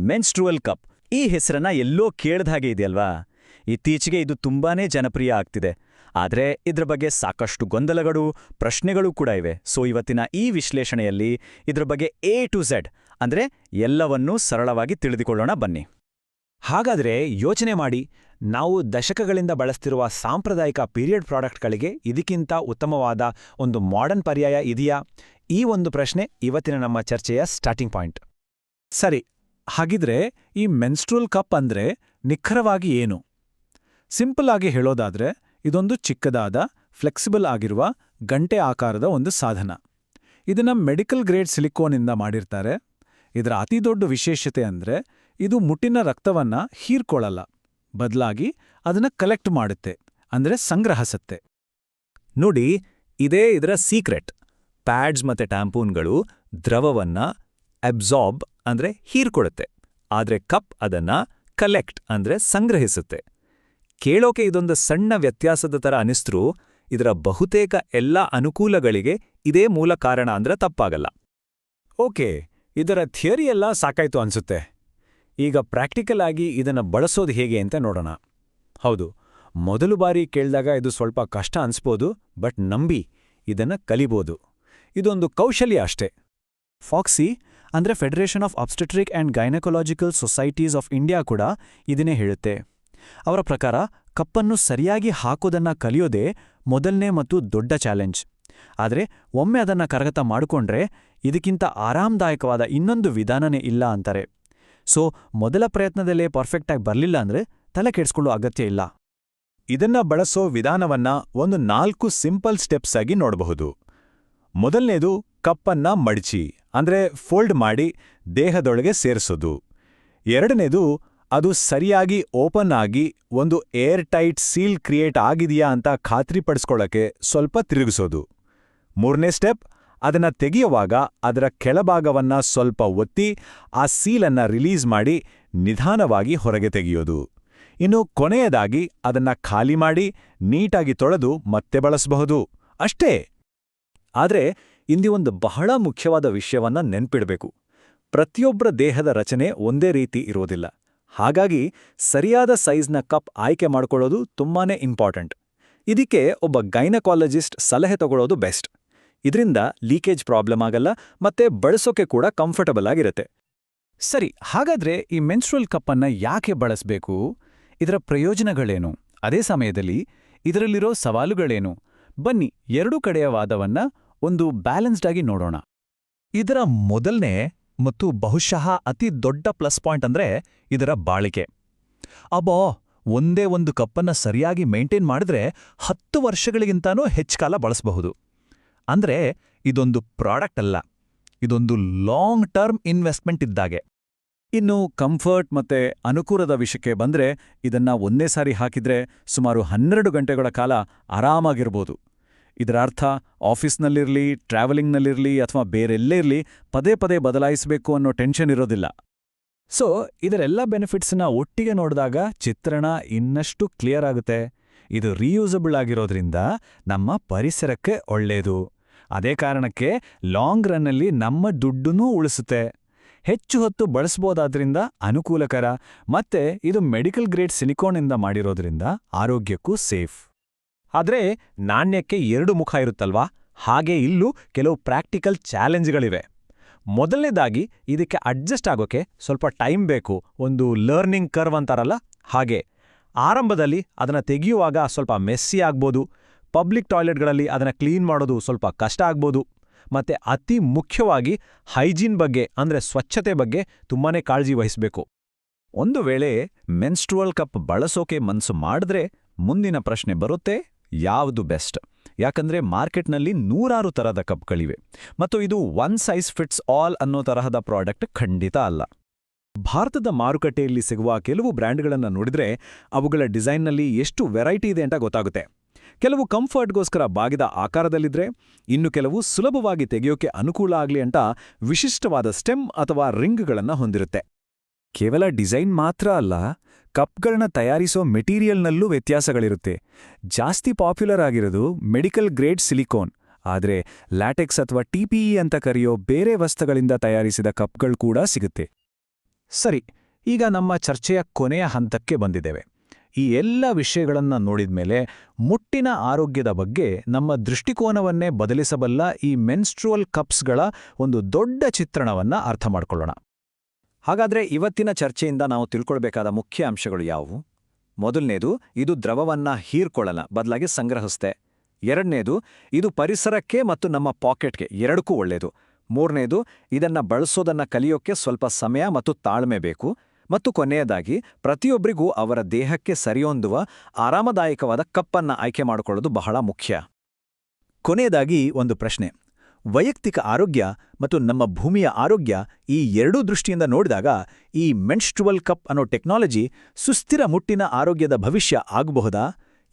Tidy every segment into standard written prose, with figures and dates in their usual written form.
Menstrual cup. ಈ ಹೆಸರನ್ನ ಎಲ್ಲೋ ಕೇಳ್ದ ಹಾಗೆ ಇದೆಯಲ್ವಾ? ಇತ್ತೀಚೆಗೆ ಇದು ತುಂಬಾನೇ ಜನಪ್ರಿಯ ಆಗ್ತಿದೆ. ಆದ್ರೆ ಇದ್ರ ಬಗ್ಗೆ ಸಾಕಷ್ಟು ಗೊಂದಲಗಳು, ಪ್ರಶ್ನೆಗಳು ಕೂಡ ಇವೆ. ಸೊ ಇವತ್ತಿನ ಈ ವಿಶ್ಲೇಷಣೆಯಲ್ಲಿ ಇದ್ರ ಬಗ್ಗೆ ಎ ಟು ಝೆಡ್ ಅಂದ್ರೆ ಎಲ್ಲವನ್ನೂ ಸರಳವಾಗಿ ತಿಳಿದುಕೊಳ್ಳೋಣ ಬನ್ನಿ. ಹಾಗಾದ್ರೆ ಯೋಚನೆ ಮಾಡಿ, ನಾವು ದಶಕಗಳಿಂದ ಬಳಸ್ತಿರುವ ಸಾಂಪ್ರದಾಯಿಕ ಪೀರಿಯಡ್ ಪ್ರಾಡಕ್ಟ್ಗಳಿಗೆ ಇದಕ್ಕಿಂತ ಉತ್ತಮವಾದ ಒಂದು ಮಾಡರ್ನ್ ಪರ್ಯಾಯ ಇದೆಯಾ? ಈ ಒಂದು ಪ್ರಶ್ನೆ ಇವತ್ತಿನ ನಮ್ಮ ಚರ್ಚೆಯ ಸ್ಟಾರ್ಟಿಂಗ್ ಪಾಯಿಂಟ್. ಸರಿ, ಹಾಗಿದ್ರೆ ಈ ಮೆನ್ಸ್ಟ್ರುವಲ್ ಕಪ್ ಅಂದ್ರೆ ನಿಖರವಾಗಿ ಏನು? ಸಿಂಪಲ್ ಆಗಿ ಹೇಳೋದಾದ್ರೆ ಇದೊಂದು ಚಿಕ್ಕದಾದ, ಫ್ಲೆಕ್ಸಿಬಲ್ ಆಗಿರುವ ಗಂಟೆ ಆಕಾರದ ಒಂದು ಸಾಧನ. ಇದನ್ನ ಮೆಡಿಕಲ್ ಗ್ರೇಡ್ ಸಿಲಿಕೋನಿಂದ ಮಾಡಿರ್ತಾರೆ. ಇದರ ಅತಿದೊಡ್ಡ ವಿಶೇಷತೆ ಅಂದ್ರೆ ಇದು ಮುಟ್ಟಿನ ರಕ್ತವನ್ನ ಹೀರ್ಕೊಳ್ಳಲ್ಲ, ಬದಲಾಗಿ ಅದನ್ನ ಕಲೆಕ್ಟ್ ಮಾಡುತ್ತೆ, ಅಂದ್ರೆ ಸಂಗ್ರಹಿಸುತ್ತೆ. ನೋಡಿ, ಇದೇ ಇದರ ಸೀಕ್ರೆಟ್. ಪ್ಯಾಡ್ಸ್ ಮತ್ತೆ ಟ್ಯಾಂಪೂನ್ಗಳು ದ್ರವವನ್ನ ಅಬ್ಸಾರ್ಬ್ ಅಂದ್ರೆ ಹೀರ್ಕೊಳ್ಳುತ್ತೆ, ಆದ್ರೆ ಕಪ್ ಅದನ್ನ ಕಲೆಕ್ಟ್ ಅಂದ್ರೆ ಸಂಗ್ರಹಿಸುತ್ತೆ. ಕೇಳೋಕೆ ಇದೊಂದು ಸಣ್ಣ ವ್ಯತ್ಯಾಸದ ಥರ ಅನಿಸ್ತ್ರೂ ಇದರ ಬಹುತೇಕ ಎಲ್ಲ ಅನುಕೂಲಗಳಿಗೆ ಇದೇ ಮೂಲ ಕಾರಣ ಅಂದ್ರೆ ತಪ್ಪಾಗಲ್ಲ. ಓಕೆ, ಇದರ ಥಿಯರಿ ಎಲ್ಲ ಸಾಕಾಯ್ತು ಅನ್ಸುತ್ತೆ. ಈಗ ಪ್ರಾಕ್ಟಿಕಲ್ ಆಗಿ ಇದನ್ನ ಬಳಸೋದು ಹೇಗೆ ಅಂತ ನೋಡೋಣ. ಹೌದು, ಮೊದಲು ಬಾರಿ ಕೇಳಿದಾಗ ಇದು ಸ್ವಲ್ಪ ಕಷ್ಟ ಅನ್ಸ್ಬೋದು, ಬಟ್ ನಂಬಿ, ಇದನ್ನ ಕಲಿಬೋದು. ಇದೊಂದು ಕೌಶಲ್ಯ ಅಷ್ಟೇ. ಫಾಕ್ಸಿ ಅಂದ್ರೆ federation of obstetric and gynaecological societies of India ಕೂಡ ಇದನ್ನೇ ಹೇಳುತ್ತೆ. ಅವರ ಪ್ರಕಾರ ಕಪ್ಪನ್ನು ಸರಿಯಾಗಿ ಹಾಕೋದನ್ನ ಕಲಿಯೋದೇ ಮೊದಲನೇ ಮತ್ತು ದೊಡ್ಡ ಚಾಲೆಂಜ್. ಆದರೆ ಒಮ್ಮೆ ಅದನ್ನ ಕರಗತ ಮಾಡಿಕೊಂಡ್ರೆ ಇದಕ್ಕಿಂತ ಆರಾಮದಾಯಕವಾದ ಇನ್ನೊಂದು ವಿಧಾನನೇ ಇಲ್ಲ ಅಂತಾರೆ. ಸೊ ಮೊದಲ ಪ್ರಯತ್ನದಲ್ಲೇ ಪರ್ಫೆಕ್ಟಾಗಿ ಬರಲಿಲ್ಲ ಅಂದ್ರೆ ತಲೆ ಕೆಡಿಸ್ಕೊಳ್ಳೋ ಅಗತ್ಯ ಇಲ್ಲ. ಇದನ್ನ ಬಳಸೋ ವಿಧಾನವನ್ನ ಒಂದು 4 ಸಿಂಪಲ್ ಸ್ಟೆಪ್ಸ್ ಆಗಿ ನೋಡಬಹುದು. ಮೊದಲನೇದು ಕಪ್ಪನ್ನ ಮಡಚಿ ಅಂದ್ರೆ ಫೋಲ್ಡ್ ಮಾಡಿ ದೇಹದೊಳಗೆ ಸೇರಿಸೋದು. ಎರಡನೇದು ಅದು ಸರಿಯಾಗಿ ಓಪನ್ ಆಗಿ ಒಂದು ಏರ್ ಟೈಟ್ ಸೀಲ್ ಕ್ರಿಯೇಟ್ ಆಗಿದೆಯಾ ಅಂತ ಖಾತ್ರಿಪಡಿಸ್ಕೊಳ್ಳೋಕೆ ಸ್ವಲ್ಪ ತಿರುಗಿಸೋದು. ಮೂರನೇ ಸ್ಟೆಪ್, ಅದನ್ನ ತೆಗೆಯುವಾಗ ಅದರ ಕೆಳಭಾಗವನ್ನ ಸ್ವಲ್ಪ ಒತ್ತಿ ಆ ಸೀಲನ್ನ ರಿಲೀಸ್ ಮಾಡಿ ನಿಧಾನವಾಗಿ ಹೊರಗೆ ತೆಗೆಯೋದು. ಇನ್ನು ಕೊನೆಯದಾಗಿ ಅದನ್ನ ಖಾಲಿ ಮಾಡಿ ನೀಟಾಗಿ ತೊಳೆದು ಮತ್ತೆ ಬಳಸಬಹುದು. ಅಷ್ಟೇ. ಆದ್ರೆ ಇಂದಿ ಒಂದು ಬಹಳ ಮುಖ್ಯವಾದ ವಿಷಯವನ್ನ ನೆನ್ಪಿಡ್ಬೇಕು. ಪ್ರತಿಯೊಬ್ಬರ ದೇಹದ ರಚನೆ ಒಂದೇ ರೀತಿ ಇರೋದಿಲ್ಲ. ಹಾಗಾಗಿ ಸರಿಯಾದ ಸೈಜ್ನ ಕಪ್ ಆಯ್ಕೆ ಮಾಡ್ಕೊಳ್ಳೋದು ತುಂಬಾನೇ ಇಂಪಾರ್ಟೆಂಟ್. ಇದಕ್ಕೆ ಒಬ್ಬ ಗೈನಕಾಲಜಿಸ್ಟ್ ಸಲಹೆ ತಗೊಳ್ಳೋದು ಬೆಸ್ಟ್. ಇದರಿಂದ ಲೀಕೇಜ್ ಪ್ರಾಬ್ಲಮ್ ಆಗಲ್ಲ, ಮತ್ತೆ ಬಳಸೋಕೆ ಕೂಡ ಕಂಫರ್ಟಬಲ್ ಆಗಿರುತ್ತೆ. ಸರಿ, ಹಾಗಾದ್ರೆ ಈ ಮೆನ್ಸ್ಟ್ರುವಲ್ ಕಪ್ಪನ್ನ ಯಾಕೆ ಬಳಸಬೇಕು? ಇದರ ಪ್ರಯೋಜನಗಳೇನು? ಅದೇ ಸಮಯದಲ್ಲಿ ಇದರಲ್ಲಿರೋ ಸವಾಲುಗಳೇನು? ಬನ್ನಿ, ಎರಡೂ ಕಡೆಯ ವಾದವನ್ನ ಒಂದು ಬ್ಯಾಲೆನ್ಸ್ಡ್ ಆಗಿ ನೋಡೋಣ. ಇದರ ಮೊದಲನೇ ಮತ್ತು ಬಹುಶಃ ಅತಿ ದೊಡ್ಡ ಪ್ಲಸ್ ಪಾಯಿಂಟ್ ಅಂದ್ರೆ ಇದರ ಬಾಳಿಕೆ. ಒಂದೇ ಒಂದು ಕಪ್ಪನ್ನ ಸರಿಯಾಗಿ ಮೇಂಟೈನ್ ಮಾಡಿದ್ರೆ 10 ವರ್ಷಗಳಿಗಿಂತಾನೂ ಹೆಚ್ಚು ಕಾಲ ಬಳಸಬಹುದು. ಅಂದ್ರೆ ಇದೊಂದು ಪ್ರಾಡಕ್ಟ್ ಅಲ್ಲ, ಇದೊಂದು ಲಾಂಗ್ ಟರ್ಮ್ ಇನ್ವೆಸ್ಟ್ಮೆಂಟ್ ಇದ್ದಾಗೆ. ಇನ್ನು ಕಂಫರ್ಟ್ ಮತ್ತೆ ಅನುಕೂಲದ ವಿಷಯಕ್ಕೆ ಬಂದ್ರೆ ಇದನ್ನ ಒಂದೇ ಸಾರಿ ಹಾಕಿದ್ರೆ ಸುಮಾರು 12 ಗಂಟೆಗಳ ಕಾಲ ಆರಾಮಾಗಿರ್ಬೋದು. ಇದರ ಅರ್ಥ ಆಫೀಸ್ನಲ್ಲಿರಲಿ, ಟ್ರಾವೆಲಿಂಗ್ನಲ್ಲಿರಲಿ ಅಥವಾ ಬೇರೆಲ್ಲೇ ಇರಲಿ ಪದೇ ಪದೇ ಬದಲಾಯಿಸಬೇಕು ಅನ್ನೋ ಟೆನ್ಷನ್ ಇರೋದಿಲ್ಲ. ಸೊ ಇದರೆಲ್ಲ ಬೆನಿಫಿಟ್ಸ್ನ ಒಟ್ಟಿಗೆ ನೋಡಿದಾಗ ಚಿತ್ರಣ ಇನ್ನಷ್ಟು ಕ್ಲಿಯರ್ ಆಗುತ್ತೆ. ಇದು ರೀಯೂಸಬಲ್ ಆಗಿರೋದ್ರಿಂದ ನಮ್ಮ ಪರಿಸರಕ್ಕೆ ಒಳ್ಳೆಯದು. ಅದೇ ಕಾರಣಕ್ಕೆ ಲಾಂಗ್ ರನ್ನಲ್ಲಿ ನಮ್ಮ ದುಡ್ಡನ್ನೂ ಉಳಿಸುತ್ತೆ. ಹೆಚ್ಚು ಹೊತ್ತು ಬಳಸ್ಬೋದಾದ್ರಿಂದ ಅನುಕೂಲಕರ, ಮತ್ತೆ ಇದು ಮೆಡಿಕಲ್ ಗ್ರೇಡ್ ಸಿಲಿಕೋನಿಂದ ಮಾಡಿರೋದ್ರಿಂದ ಆರೋಗ್ಯಕ್ಕೂ ಸೇಫ್. ಆದ್ರೆ ನಾಣ್ಯಕ್ಕೆ 2 ಮುಖ ಇರುತ್ತಲ್ವಾ? ಹಾಗೆ ಇಲ್ಲೂ ಕೆಲವು ಪ್ರಾಕ್ಟಿಕಲ್ ಚಾಲೆಂಜ್ಗಳಿವೆ. ಮೊದಲನೇದಾಗಿ ಇದಕ್ಕೆ ಅಡ್ಜಸ್ಟ್ ಆಗೋಕೆ ಸ್ವಲ್ಪ ಟೈಮ್ ಬೇಕು. ಒಂದು ಲರ್ನಿಂಗ್ ಕರ್ವ್ ಅಂತಾರಲ್ಲ ಹಾಗೆ. ಆರಂಭದಲ್ಲಿ ಅದನ್ನ ತೆಗೆಯುವಾಗ ಸ್ವಲ್ಪ ಮೆಸ್ಸಿ ಆಗ್ಬೋದು. ಪಬ್ಲಿಕ್ ಟಾಯ್ಲೆಟ್ಗಳಲ್ಲಿ ಅದನ್ನ ಕ್ಲೀನ್ ಮಾಡೋದು ಸ್ವಲ್ಪ ಕಷ್ಟ ಆಗ್ಬೋದು. ಮತ್ತೆ ಅತಿ ಮುಖ್ಯವಾಗಿ ಹೈಜೀನ್ ಬಗ್ಗೆ ಅಂದ್ರೆ ಸ್ವಚ್ಛತೆ ಬಗ್ಗೆ ತುಂಬಾನೇ ಕಾಳಜಿ ವಹಿಸಬೇಕು. ಒಂದು ವೇಳೆ ಮೆನ್ಸ್ಟ್ರುವಲ್ ಕಪ್ ಬಳಸೋಕೆ ಮನ್ಸು ಮಾಡಿದ್ರೆ ಮುಂದಿನ ಪ್ರಶ್ನೆ ಬರುತ್ತೆ, ಯಾವುದು ಬೆಸ್ಟ್? ಯಾಕಂದ್ರೆ ಮಾರ್ಕೆಟ್ನಲ್ಲಿ 100 ತರಹದ ಕಪ್ಗಳಿವೆ ಮತ್ತು ಇದು ಒನ್ ಸೈಜ್ ಫಿಟ್ಸ್ ಆಲ್ ಅನ್ನೋ ತರಹದ ಪ್ರಾಡಕ್ಟ್ ಖಂಡಿತ ಅಲ್ಲ. ಭಾರತದ ಮಾರುಕಟ್ಟೆಯಲ್ಲಿ ಸಿಗುವ ಕೆಲವು ಬ್ರ್ಯಾಂಡ್ಗಳನ್ನು ನೋಡಿದ್ರೆ ಅವುಗಳ ಡಿಸೈನ್ನಲ್ಲಿ ಎಷ್ಟು ವೆರೈಟಿ ಇದೆ ಅಂತ ಗೊತ್ತಾಗುತ್ತೆ. ಕೆಲವು ಕಂಫರ್ಟ್ಗೋಸ್ಕರ ಬಾಗಿದ ಆಕಾರದಲ್ಲಿದ್ರೆ, ಇನ್ನು ಕೆಲವು ಸುಲಭವಾಗಿ ತೆಗೆಯೋಕೆ ಅನುಕೂಲ ಆಗ್ಲಿ ಅಂತ ವಿಶಿಷ್ಟವಾದ ಸ್ಟೆಮ್ ಅಥವಾ ರಿಂಗ್ಗಳನ್ನು ಹೊಂದಿರುತ್ತೆ. ಕೇವಲ ಡಿಸೈನ್ ಮಾತ್ರ ಅಲ್ಲ, ಕಪ್ಗಳನ್ನ ತಯಾರಿಸೋ ಮೆಟೀರಿಯಲ್ನಲ್ಲೂ ವ್ಯತ್ಯಾಸಗಳಿರುತ್ತೆ. ಜಾಸ್ತಿ ಪಾಪ್ಯುಲರ್ ಆಗಿರೋದು ಮೆಡಿಕಲ್ ಗ್ರೇಡ್ ಸಿಲಿಕೋನ್, ಆದರೆ ಲ್ಯಾಟೆಕ್ಸ್ ಅಥವಾ ಟಿಪಿಇ ಅಂತ ಕರೆಯೋ ಬೇರೆ ವಸ್ತುಗಳಿಂದ ತಯಾರಿಸಿದ ಕಪ್ಗಳು ಕೂಡ ಸಿಗುತ್ತೆ. ಸರಿ, ಈಗ ನಮ್ಮ ಚರ್ಚೆಯ ಕೊನೆಯ ಹಂತಕ್ಕೆ ಬಂದಿದ್ದೇವೆ. ಈ ಎಲ್ಲ ವಿಷಯಗಳನ್ನ ನೋಡಿದ್ಮೇಲೆ ಮುಟ್ಟಿನ ಆರೋಗ್ಯದ ಬಗ್ಗೆ ನಮ್ಮ ದೃಷ್ಟಿಕೋನವನ್ನೇ ಬದಲಿಸಬಲ್ಲ ಈ ಮೆನ್ಸ್ಟ್ರುವಲ್ ಕಪ್ಸ್ಗಳ ಒಂದು ದೊಡ್ಡ ಚಿತ್ರಣವನ್ನ ಅರ್ಥ ಮಾಡ್ಕೊಳ್ಳೋಣ. ಹಾಗಾದ್ರೆ ಇವತ್ತಿನ ಚರ್ಚೆಯಿಂದ ನಾವು ತಿಳ್ಕೊಳ್ಬೇಕಾದ ಮುಖ್ಯ ಅಂಶಗಳು ಯಾವುವು? ಮೊದಲನೇದು, ಇದು ದ್ರವವನ್ನ ಹೀರ್ಕೊಳ್ಳಲ್ಲ, ಬದಲಾಗಿ ಸಂಗ್ರಹಿಸುತ್ತೆ. ಎರಡನೇದು, ಇದು ಪರಿಸರಕ್ಕೆ ಮತ್ತು ನಮ್ಮ ಪಾಕೆಟ್ಗೆ ಎರಡಕ್ಕೂ ಒಳ್ಳೆಯದು. ಮೂರನೇದು, ಇದನ್ನ ಬಳಸೋದನ್ನ ಕಲಿಯೋಕ್ಕೆ ಸ್ವಲ್ಪ ಸಮಯ ಮತ್ತು ತಾಳ್ಮೆ ಬೇಕು. ಮತ್ತು ಕೊನೆಯದಾಗಿ, ಪ್ರತಿಯೊಬ್ಬರಿಗೂ ಅವರ ದೇಹಕ್ಕೆ ಸರಿಯೊಂದುವ ಆರಾಮದಾಯಕವಾದ ಕಪ್ಪನ್ನ ಆಯ್ಕೆ ಮಾಡಿಕೊಳ್ಳೋದು ಬಹಳ ಮುಖ್ಯ. ಕೊನೆಯದಾಗಿ ಒಂದು ಪ್ರಶ್ನೆ. ವೈಯಕ್ತಿಕ ಆರೋಗ್ಯ ಮತ್ತು ನಮ್ಮ ಭೂಮಿಯ ಆರೋಗ್ಯ ಈ ಎರಡೂ ದೃಷ್ಟಿಯಿಂದ ನೋಡಿದಾಗ ಈ ಮೆನ್ಸ್ಟ್ರುವಲ್ ಕಪ್ ಅನ್ನೋ ಟೆಕ್ನಾಲಜಿ ಸುಸ್ಥಿರ ಮುಟ್ಟಿನ ಆರೋಗ್ಯದ ಭವಿಷ್ಯ ಆಗಬಹುದಾ?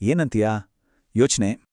ಏನಂತೀಯಾ? ಯೋಚನೆ